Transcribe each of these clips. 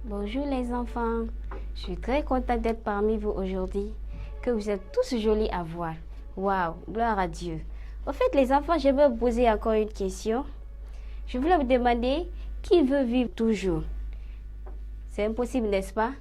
Bonjour les enfants, je suis très contente d'être parmi vous aujourd'hui, que vous êtes tous jolis à voir. Waouh, gloire à Dieu. Au fait les enfants, je vais vous poser encore une question. Je voulais vous demander, qui veut vivre toujours? C'est impossible, n'est-ce pas?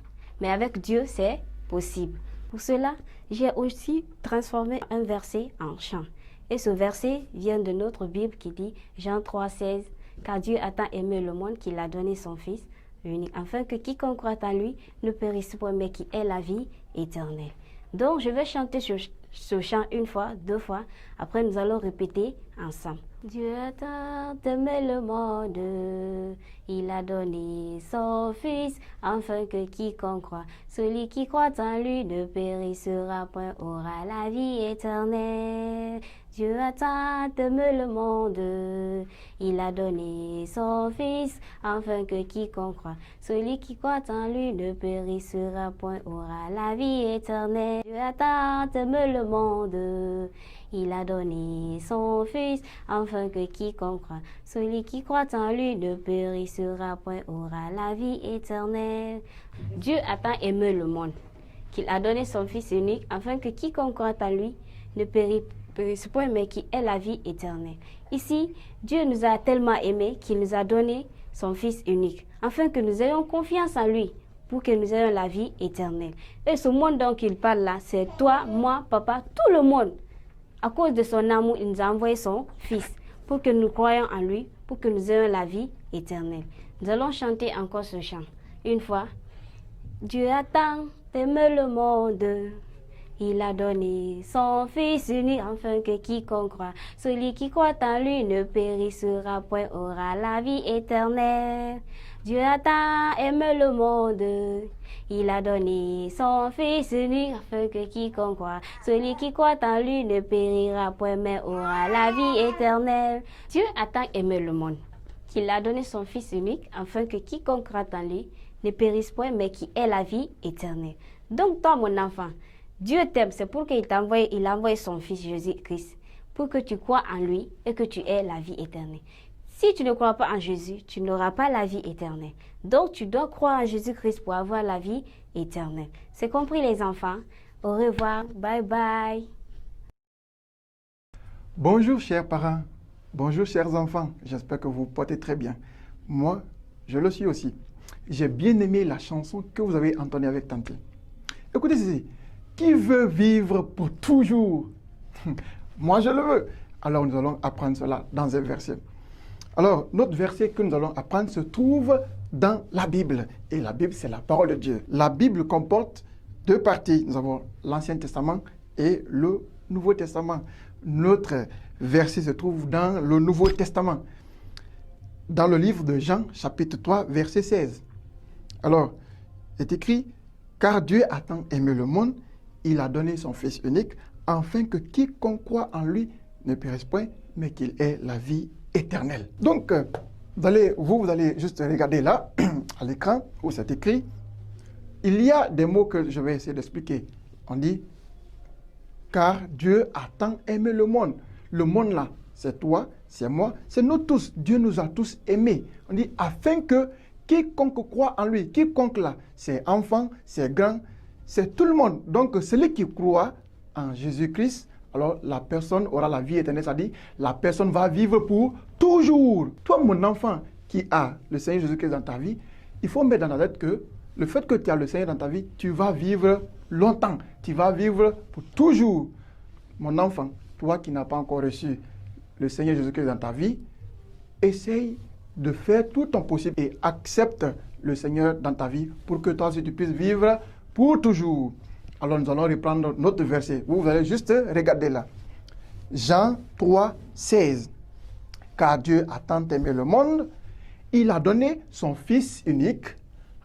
Mais avec Dieu, c'est possible. Pour cela, j'ai aussi transformé un verset en chant. Et ce verset vient de notre Bible qui dit, Jean 3,16, « Car Dieu a tant aimé le monde qu'il a donné son Fils unique, afin que quiconque croit en lui ne périsse point, mais qui ait la vie éternelle. » Donc, je vais chanter ce chant une fois, deux fois. Après, nous allons répéter ensemble. Dieu a tant aimé le monde, il a donné son Fils, afin que quiconque croit, celui qui croit en lui ne périssera point, aura la vie éternelle. Dieu a tant aimé le monde, il a donné son Fils, afin que quiconque croit, celui qui croit en lui ne périssera point, aura la vie éternelle. Dieu a tant aimé le monde, il a donné son Fils, afin que quiconque croit, celui qui croit en lui ne périssera point, aura la vie éternelle. Dieu a tant aimé le monde, qu'il a donné son Fils unique, afin que quiconque croit en lui ne périsse point, mais qui ait la vie éternelle. Ici, Dieu nous a tellement aimés qu'il nous a donné son Fils unique, afin que nous ayons confiance en lui, pour que nous ayons la vie éternelle. Et ce monde dont il parle là, c'est toi, moi, papa, tout le monde. À cause de son amour, il nous a envoyé son Fils pour que nous croyions en lui, pour que nous ayons la vie éternelle. Nous allons chanter encore ce chant. Une fois. Dieu a tant aimé le monde, il a donné son Fils unique, afin que quiconque croit, celui qui croit en lui ne périssera point, aura la vie éternelle. Dieu a tant aimé le monde, il a donné son Fils unique, afin que quiconque croit, celui qui croit en lui ne périra point, mais aura la vie éternelle. Dieu a tant aimé le monde, qu'il a donné son Fils unique, afin que quiconque croit en lui ne périsse point, mais qui ait la vie éternelle. Donc toi, mon enfant, Dieu t'aime, c'est pour qu'il a envoyé son Fils Jésus-Christ, pour que tu crois en lui et que tu aies la vie éternelle. Si tu ne crois pas en Jésus, tu n'auras pas la vie éternelle. Donc, tu dois croire en Jésus-Christ pour avoir la vie éternelle. C'est compris, les enfants? Au revoir. Bye bye. Bonjour, chers parents. Bonjour, chers enfants. J'espère que vous vous portez très bien. Moi, je le suis aussi. J'ai bien aimé la chanson que vous avez entendue avec Tante. Écoutez ceci. Qui veut vivre pour toujours? Moi, je le veux. Alors, nous allons apprendre cela dans un verset. Alors, notre verset que nous allons apprendre se trouve dans la Bible. Et la Bible, c'est la parole de Dieu. La Bible comporte deux parties. Nous avons l'Ancien Testament et le Nouveau Testament. Notre verset se trouve dans le Nouveau Testament. Dans le livre de Jean, chapitre 3, verset 16. Alors, c'est écrit, « Car Dieu a tant aimé le monde, il a donné son Fils unique, afin que quiconque croit en lui ne périsse point, mais qu'il ait la vie éternelle. » Donc, vous allez juste regarder là, à l'écran, où c'est écrit. Il y a des mots que je vais essayer d'expliquer. On dit, « Car Dieu a tant aimé le monde. » Le monde là, c'est toi, c'est moi, c'est nous tous. Dieu nous a tous aimés. On dit, afin que quiconque croit en lui, quiconque là, c'est enfant, c'est grand, c'est tout le monde. Donc, celui qui croit en Jésus-Christ, alors la personne aura la vie éternelle, c'est-à-dire la personne va vivre pour toujours. Toi, mon enfant, qui a le Seigneur Jésus-Christ dans ta vie, il faut mettre dans la tête que le fait que tu as le Seigneur dans ta vie, tu vas vivre longtemps, tu vas vivre pour toujours. Mon enfant, toi qui n'as pas encore reçu le Seigneur Jésus-Christ dans ta vie, essaye de faire tout ton possible et accepte le Seigneur dans ta vie pour que toi aussi tu puisses vivre pour toujours. Alors nous allons reprendre notre verset. Vous allez juste regarder là. Jean 3, 16. Car Dieu a tant aimé le monde, il a donné son Fils unique,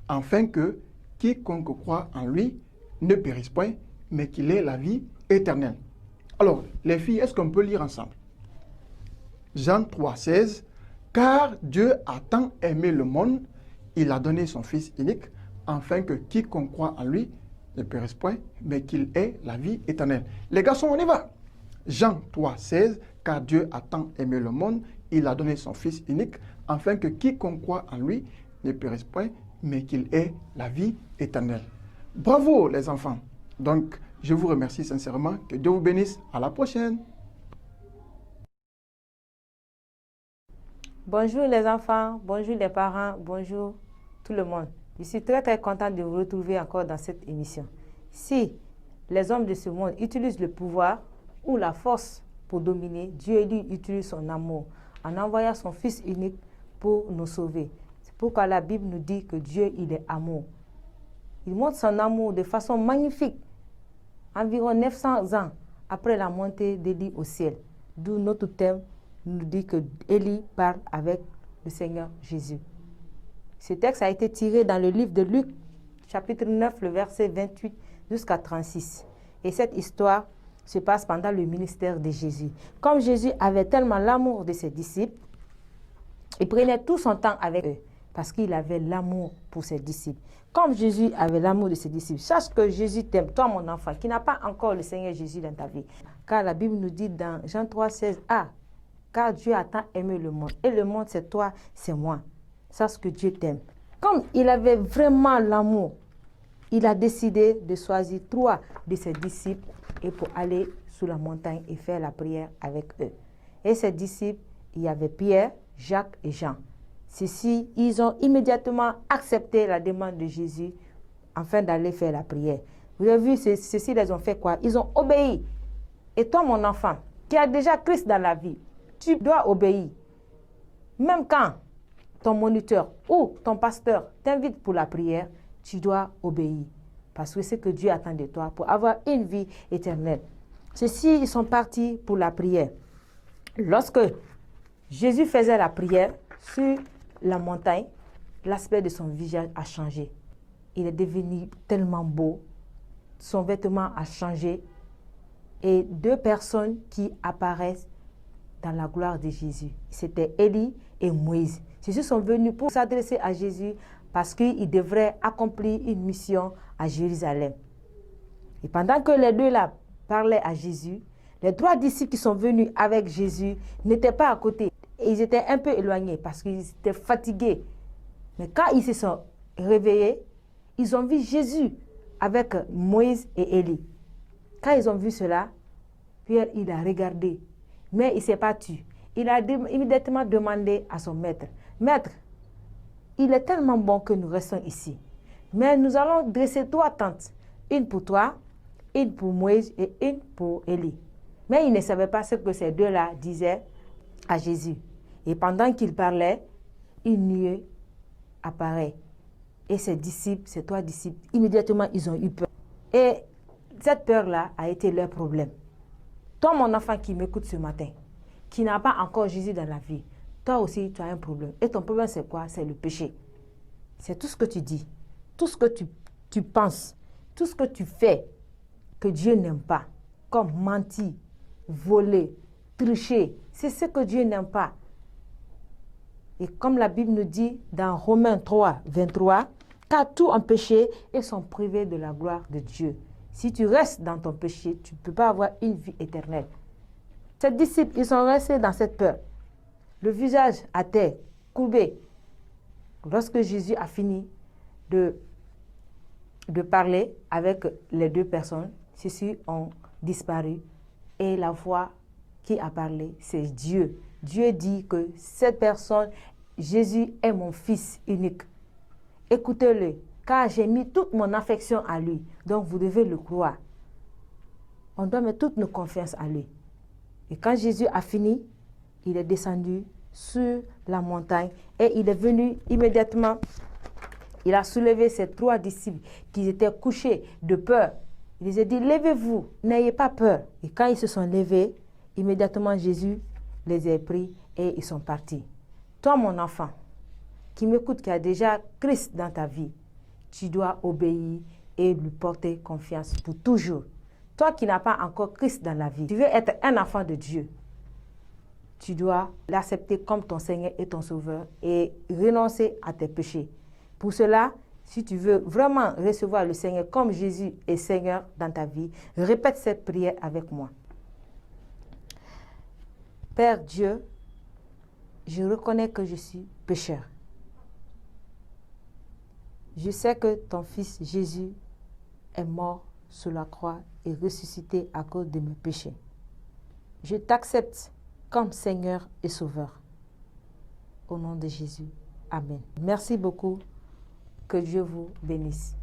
afin que quiconque croit en lui ne périsse point, mais qu'il ait la vie éternelle. Alors, les filles, est-ce qu'on peut lire ensemble? Jean 3, 16. Car Dieu a tant aimé le monde, il a donné son Fils unique, afin que quiconque croit en lui ne périsse point, mais qu'il ait la vie éternelle. Les garçons, on y va. Jean 3, 16. Car Dieu a tant aimé le monde, il a donné son Fils unique, afin que quiconque croit en lui ne périsse point, mais qu'il ait la vie éternelle. Bravo les enfants. Donc, je vous remercie sincèrement. Que Dieu vous bénisse. À la prochaine. Bonjour les enfants, bonjour les parents, bonjour tout le monde. Je suis très contente de vous retrouver encore dans cette émission. Si les hommes de ce monde utilisent le pouvoir ou la force pour dominer, Dieu lui utilise son amour en envoyant son Fils unique pour nous sauver. C'est pourquoi la Bible nous dit que Dieu, il est amour. Il montre son amour de façon magnifique, environ 900 ans après la montée d'Élie au ciel. D'où notre thème nous dit que Élie parle avec le Seigneur Jésus. Ce texte a été tiré dans le livre de Luc, chapitre 9, le verset 28 jusqu'à 36. Et cette histoire se passe pendant le ministère de Jésus. Comme Jésus avait tellement l'amour de ses disciples, il prenait tout son temps avec eux parce qu'il avait l'amour pour ses disciples. Comme Jésus avait l'amour de ses disciples, sache que Jésus t'aime, toi mon enfant, qui n'a pas encore le Seigneur Jésus dans ta vie. Car la Bible nous dit dans Jean 3, 16, car Dieu a tant aimé le monde, et le monde c'est toi, c'est moi. Sache que Dieu t'aime. Comme il avait vraiment l'amour, il a décidé de choisir 3 de ses disciples et pour aller sous la montagne et faire la prière avec eux. Et ses disciples, il y avait Pierre, Jacques et Jean. Ceux-ci, ils ont immédiatement accepté la demande de Jésus afin d'aller faire la prière. Vous avez vu, ceux-ci, ils ont fait quoi? Ils ont obéi. Et toi, mon enfant, qui as déjà Christ dans la vie, tu dois obéir. Même quand ton moniteur ou ton pasteur t'invite pour la prière, tu dois obéir. Parce que c'est ce que Dieu attend de toi pour avoir une vie éternelle. Ceux-ci, ils sont partis pour la prière. Lorsque Jésus faisait la prière sur la montagne, l'aspect de son visage a changé. Il est devenu tellement beau. Son vêtement a changé. Et 2 personnes qui apparaissent dans la gloire de Jésus. C'était Élie et Moïse. Ceux-ci sont venus pour s'adresser à Jésus parce qu'il devrait accomplir une mission à Jérusalem. Et pendant que les 2 là parlaient à Jésus, les 3 disciples qui sont venus avec Jésus n'étaient pas à côté. Et ils étaient un peu éloignés parce qu'ils étaient fatigués. Mais quand ils se sont réveillés, ils ont vu Jésus avec Moïse et Élie. Quand ils ont vu cela, Pierre, il a regardé. Mais il ne s'est pas tu. Il a immédiatement demandé à son maître, « Maître, il est tellement bon que nous restons ici. Mais nous allons dresser 3 tentes. Une pour toi, une pour Moïse et une pour Élie. » Mais il ne savait pas ce que ces 2-là disaient à Jésus. Et pendant qu'il parlait, une nuée apparaît. Et ses disciples, ces 3 disciples, immédiatement, ils ont eu peur. Et cette peur-là a été leur problème. Toi, mon enfant qui m'écoute ce matin, qui n'a pas encore Jésus dans la vie, toi aussi, tu as un problème. Et ton problème, c'est quoi? C'est le péché. C'est tout ce que tu dis, tout ce que tu penses, tout ce que tu fais que Dieu n'aime pas, comme mentir, voler, tricher. C'est ce que Dieu n'aime pas. Et comme la Bible nous dit dans Romains 3, 23, car tous ont péché et sont privés de la gloire de Dieu. Si tu restes dans ton péché, tu ne peux pas avoir une vie éternelle. Ces disciples, ils sont restés dans cette peur. Le visage à terre, courbé. Lorsque Jésus a fini de parler avec les 2 personnes, ceux-ci ont disparu. Et la voix qui a parlé, c'est Dieu. Dieu dit que cette personne, Jésus est mon Fils unique. Écoutez-le, car j'ai mis toute mon affection à lui. Donc vous devez le croire. On doit mettre toute nos confiances à lui. Et quand Jésus a fini, il est descendu sur la montagne et il est venu immédiatement. Il a soulevé ses 3 disciples qui étaient couchés de peur. Il les a dit, levez-vous, n'ayez pas peur. Et quand ils se sont levés, immédiatement Jésus les a pris et ils sont partis. Toi, mon enfant, qui m'écoute, qui a déjà Christ dans ta vie, tu dois obéir et lui porter confiance pour toujours. Toi qui n'as pas encore Christ dans la vie, tu veux être un enfant de Dieu. Tu dois l'accepter comme ton Seigneur et ton Sauveur et renoncer à tes péchés. Pour cela, si tu veux vraiment recevoir le Seigneur comme Jésus est Seigneur dans ta vie, répète cette prière avec moi. Père Dieu, je reconnais que je suis pécheur. Je sais que ton fils Jésus est mort sur la croix et ressuscité à cause de mes péchés. Je t'accepte comme Seigneur et Sauveur. Au nom de Jésus. Amen. Merci beaucoup. Que Dieu vous bénisse.